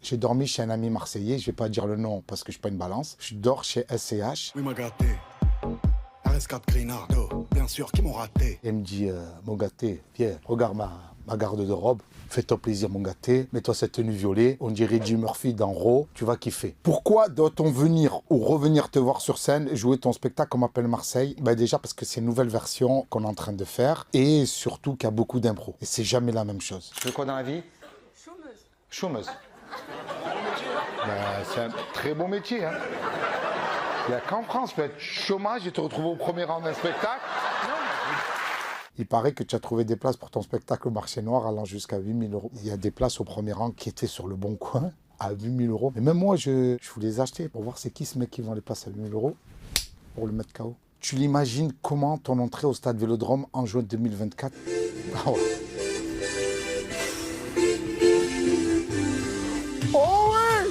J'ai dormi chez un ami marseillais, je vais pas dire le nom parce que je suis pas une balance. Je dors chez SCH. Oui, m'a gâté. RS4 Grinardo, bien sûr, qui m'ont raté. Et il me dit, mon gâté, viens, regarde ma garde de robe. Fais-toi plaisir, mon gâté. Mets-toi cette tenue violet. On dirait Jim Murphy dans Raw. Tu vas kiffer. Pourquoi doit-on venir ou revenir te voir sur scène et jouer ton spectacle qu'on m'appelle Marseille? Déjà parce que c'est une nouvelle version qu'on est en train de faire. Et surtout qu'il y a beaucoup d'impro. Et c'est jamais la même chose. Tu fais quoi dans la vie? Chômeuse. Chômeuse. C'est un très bon métier. Hein. Il n'y a qu'en France, tu peux être chômage et te retrouver au premier rang d'un spectacle. Il paraît que tu as trouvé des places pour ton spectacle au marché noir allant jusqu'à 8 000 €. Il y a des places au premier rang qui étaient sur le bon coin à 8 000 €. Mais même moi, je voulais les acheter pour voir c'est qui ce mec qui vend les places à 8 000 € pour le mettre KO. Tu l'imagines comment ton entrée au stade Vélodrome en juin 2024? Ah ouais. Oh ouais!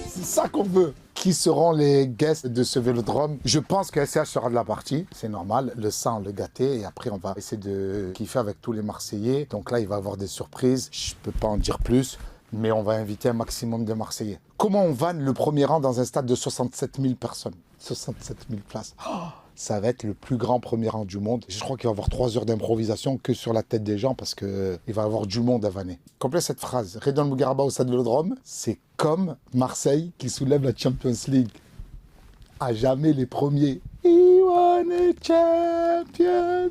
C'est ça qu'on veut. Qui seront les guests de ce Vélodrome? Je pense que SCH sera de la partie, c'est normal, le sang, le gâté, et après on va essayer de kiffer avec tous les Marseillais. Donc là, il va y avoir des surprises, je peux pas en dire plus, mais on va inviter un maximum de Marseillais. Comment on vanne le premier rang dans un stade de 67 000 personnes? 67 000 places. Oh, ça va être le plus grand premier rang du monde. Je crois qu'il va y avoir 3 heures d'improvisation que sur la tête des gens parce qu'il va y avoir du monde à vanner. Complète cette phrase. Redouane Bougueraba au stade Vélodrome, c'est comme Marseille qui soulève la Champions League. À jamais les premiers. We wanna champions.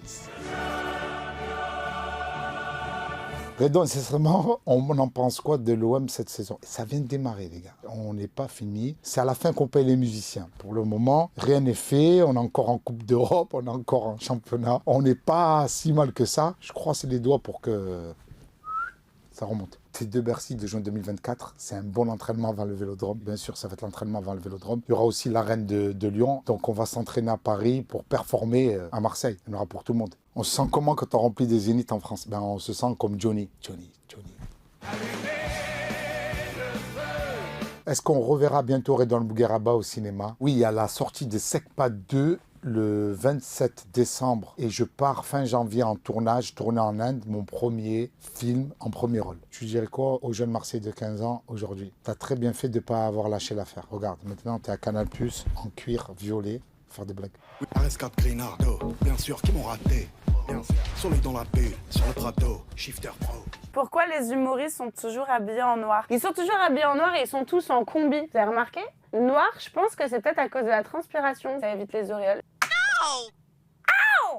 Redouane, sincèrement, on en pense quoi de l'OM cette saison? Ça vient de démarrer, les gars. On n'est pas fini. C'est à la fin qu'on paye les musiciens. Pour le moment, rien n'est fait. On est encore en Coupe d'Europe, on est encore en championnat. On n'est pas si mal que ça. Je croise les doigts pour que ça remonte. Ces 2 Bercy de juin 2024, c'est un bon entraînement avant le Vélodrome. Bien sûr, ça va être l'entraînement avant le Vélodrome. Il y aura aussi l'arène de Lyon. Donc, on va s'entraîner à Paris pour performer à Marseille. Il y en aura pour tout le monde. On se sent comment quand on remplit des zéniths en France? On se sent comme Johnny. Est-ce qu'on reverra bientôt Redouane Bougueraba au cinéma? Oui, il y a la sortie de Secpa 2 le 27 décembre et je pars fin janvier en tournage, tourné en Inde, mon premier film en premier rôle. Tu dirais quoi aux jeunes Marseillais de 15 ans aujourd'hui? T'as très bien fait de ne pas avoir lâché l'affaire. Regarde, maintenant t'es à Canal+, en cuir, violet, faire des blagues. Oui, RS4 Grinardo, bien sûr, qui m'ont raté. Bien sûr. Soleil dans la bulle, sur le Prado, Shifter Pro. Pourquoi les humoristes sont toujours habillés en noir? Ils sont toujours habillés en noir et ils sont tous en combi. Vous avez remarqué? Noir, je pense que c'est peut-être à cause de la transpiration. Ça évite les auréoles. Oh!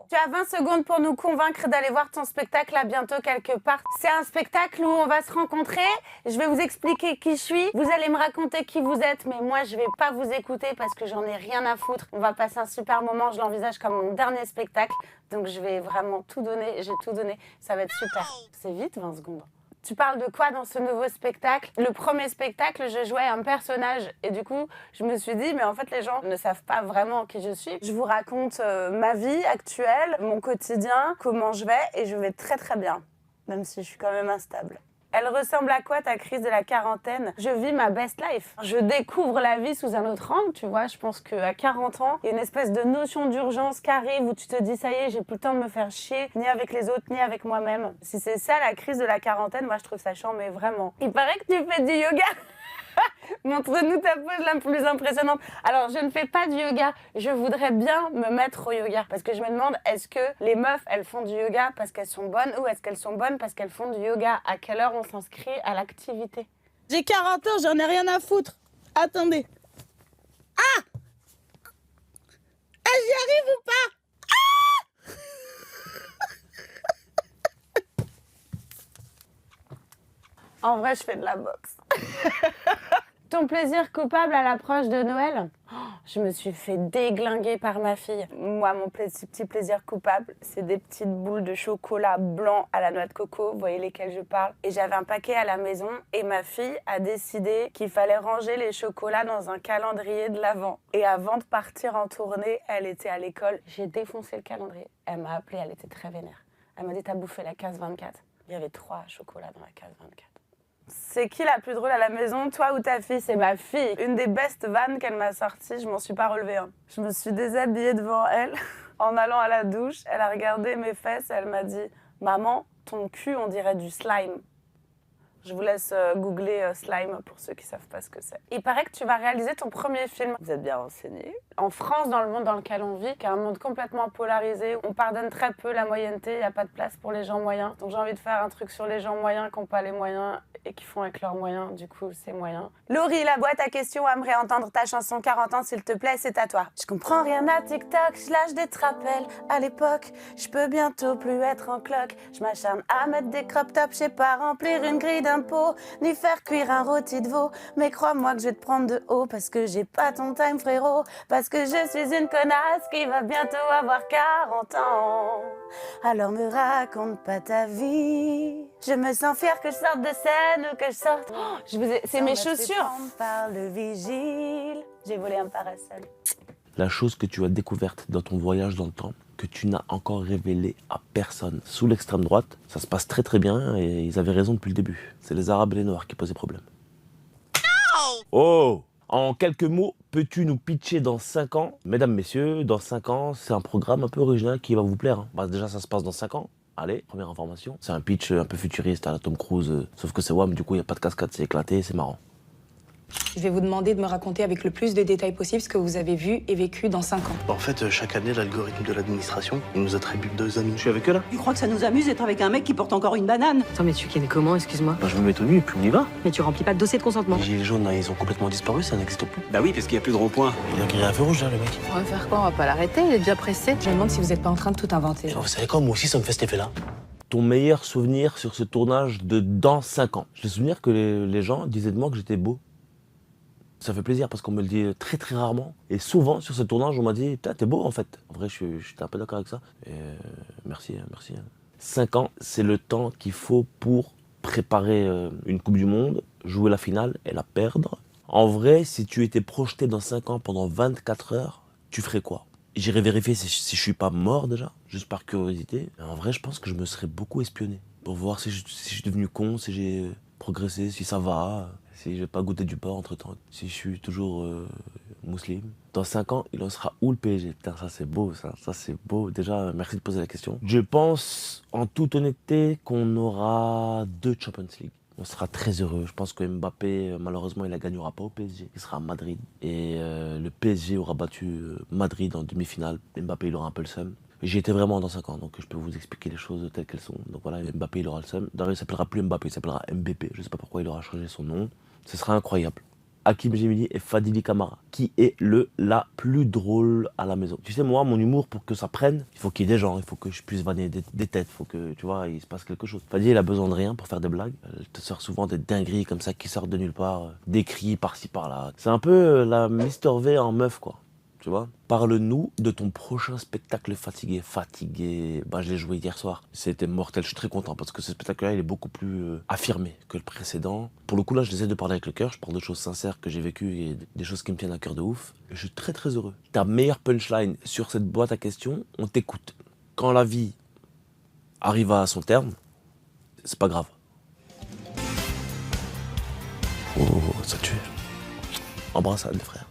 Tu as 20 secondes pour nous convaincre d'aller voir ton spectacle à bientôt quelque part. C'est un spectacle où on va se rencontrer. Je vais vous expliquer qui je suis. Vous allez me raconter qui vous êtes, mais moi je vais pas vous écouter parce que j'en ai rien à foutre. On va passer un super moment. Je l'envisage comme mon dernier spectacle. Donc je vais vraiment tout donner. J'ai tout donné. Ça va être super. C'est vite 20 secondes. Tu parles de quoi dans ce nouveau spectacle? Le premier spectacle, je jouais un personnage et du coup, je me suis dit, mais en fait, les gens ne savent pas vraiment qui je suis. Je vous raconte ma vie actuelle, mon quotidien, comment je vais et je vais très très bien, même si je suis quand même instable. Elle ressemble à quoi ta crise de la quarantaine? Je vis ma best life. Je découvre la vie sous un autre angle, tu vois. Je pense qu'à 40 ans, il y a une espèce de notion d'urgence qui arrive où tu te dis, ça y est, j'ai plus le temps de me faire chier, ni avec les autres, ni avec moi-même. Si c'est ça la crise de la quarantaine, moi je trouve ça chiant, mais vraiment. Il paraît que tu fais du yoga. Montre-nous ta pose la plus impressionnante. Alors, je ne fais pas du yoga. Je voudrais bien me mettre au yoga. Parce que je me demande, est-ce que les meufs, elles font du yoga parce qu'elles sont bonnes ou est-ce qu'elles sont bonnes parce qu'elles font du yoga? À quelle heure on s'inscrit à l'activité? J'ai 40 ans, j'en ai rien à foutre. Attendez. Ah! J'y arrive ou pas? En vrai, je fais de la boxe. Ton plaisir coupable à l'approche de Noël? Je me suis fait déglinguer par ma fille. Moi, mon petit plaisir coupable, c'est des petites boules de chocolat blanc à la noix de coco, vous voyez lesquelles je parle. Et j'avais un paquet à la maison et ma fille a décidé qu'il fallait ranger les chocolats dans un calendrier de l'Avent. Et avant de partir en tournée, elle était à l'école. J'ai défoncé le calendrier. Elle m'a appelée, elle était très vénère. Elle m'a dit, t'as bouffé la case 24. Il y avait 3 chocolats dans la case 24. C'est qui la plus drôle à la maison, toi ou ta fille? C'est ma fille. Une des best vannes qu'elle m'a sorties, je m'en suis pas relevée. Je me suis déshabillée devant elle en allant à la douche. Elle a regardé mes fesses et elle m'a dit « Maman, ton cul, on dirait du slime. Je vous laisse googler slime pour ceux qui ne savent pas ce que c'est. Il paraît que tu vas réaliser ton premier film. Vous êtes bien renseignés. En France, dans le monde dans lequel on vit, qui est un monde complètement polarisé, on pardonne très peu la moyenneté, il n'y a pas de place pour les gens moyens. Donc j'ai envie de faire un truc sur les gens moyens qui n'ont pas les moyens et qui font avec leurs moyens. Du coup, c'est moyen. Laurie, la boîte à questions aimerait entendre ta chanson 40 ans, s'il te plaît, c'est à toi. Je comprends rien à TikTok, je lâche des trapels. À l'époque, je peux bientôt plus être en cloque. Je m'acharne à mettre des crop tops, je sais pas remplir une grille d'impôts, ni faire cuire un rôti de veau. Mais crois-moi que je vais te prendre de haut parce que j'ai pas ton time, frérot. Parce que je suis une connasse qui va bientôt avoir 40 ans. Alors me raconte pas ta vie. Je me sens fière que je sorte de scène ou que je sorte. C'est mes chaussures. Par le vigile. J'ai volé un parasol. La chose que tu as découverte dans ton voyage dans le temps, que tu n'as encore révélé à personne. Sous l'extrême droite, ça se passe très très bien et ils avaient raison depuis le début. C'est les Arabes et les Noirs qui posaient problème. Oh! En quelques mots, peux-tu nous pitcher dans 5 ans? Mesdames, messieurs, dans 5 ans, c'est un programme un peu original qui va vous plaire. Hein. Bah, déjà, ça se passe dans 5 ans. Allez, première information. C'est un pitch un peu futuriste à la Tom Cruise, sauf que c'est WAM, du coup, il n'y a pas de cascade, c'est éclaté, c'est marrant. Je vais vous demander de me raconter avec le plus de détails possible ce que vous avez vu et vécu dans 5 ans. En fait, chaque année, l'algorithme de l'administration, il nous attribue 2 amis. Je suis avec eux là. Tu crois que ça nous amuse d'être avec un mec qui porte encore une banane? Attends, mais tu connais comment, excuse-moi? Bah, je me mets tout nu et puis on y va. Mais tu remplis pas de dossier de consentement. Les gilets jaunes, là, ils ont complètement disparu, ça n'existe plus. Bah oui, parce qu'il n'y a plus de rond-point. Il a grillé un feu rouge là, le mec. On va faire quoi? On va pas l'arrêter, il est déjà pressé. Je me demande si vous n'êtes pas en train de tout inventer. Vous savez quoi, moi aussi, ça me fait cet effet-là. Ton meilleur souvenir sur ce tournage de dans 5 ans? J'ai le souvenir que les gens disaient de moi que j'étais beau. Ça fait plaisir parce qu'on me le dit très très rarement. Et souvent sur ce tournage, on m'a dit putain, t'es beau en fait. En vrai, j'étais un peu d'accord avec ça. Et merci. 5 ans, c'est le temps qu'il faut pour préparer une Coupe du Monde, jouer la finale et la perdre. En vrai, si tu étais projeté dans 5 ans pendant 24 heures, tu ferais quoi? J'irais vérifier si je suis pas mort déjà, juste par curiosité. Mais en vrai, je pense que je me serais beaucoup espionné pour voir si je suis devenu con, si j'ai progressé, si ça va. Si j'ai pas goûté du porc entre temps, si je suis toujours musulman. Dans 5 ans, il en sera où le PSG? Putain, ça c'est beau, ça c'est beau. Déjà, merci de poser la question. Je pense, en toute honnêteté, qu'on aura 2 Champions League. On sera très heureux. Je pense que Mbappé, malheureusement, il ne gagnera pas au PSG. Il sera à Madrid. Et le PSG aura battu Madrid en demi-finale. Mbappé, il aura un peu le seum. J'y étais vraiment dans 5 ans, donc je peux vous expliquer les choses telles qu'elles sont. Donc voilà, Mbappé, il aura le seum. D'ailleurs, il ne s'appellera plus Mbappé, il s'appellera MBP. Je ne sais pas pourquoi il aura changé son nom. Ce sera incroyable. Hakim Gemini et Fadili Camara, qui est la plus drôle à la maison. Tu sais, moi, mon humour, pour que ça prenne, il faut qu'il y ait des gens, il faut que je puisse vanner des têtes, il faut que, tu vois, il se passe quelque chose. Fadili, il a besoin de rien pour faire des blagues. Elle te sort souvent des dingueries comme ça qui sortent de nulle part, des cris par-ci par-là. C'est un peu la Mister V en meuf, quoi. Tu vois, parle-nous de ton prochain spectacle fatigué. Bah, je l'ai joué hier soir. C'était mortel. Je suis très content parce que ce spectacle-là, il est beaucoup plus affirmé que le précédent. Pour le coup, là, je j'essaie de parler avec le cœur. Je parle de choses sincères que j'ai vécues et des choses qui me tiennent à cœur de ouf. Je suis très, très heureux. Ta meilleure punchline sur cette boîte à questions, on t'écoute. Quand la vie arrive à son terme, c'est pas grave. Oh, ça tue. Embrassade, frère.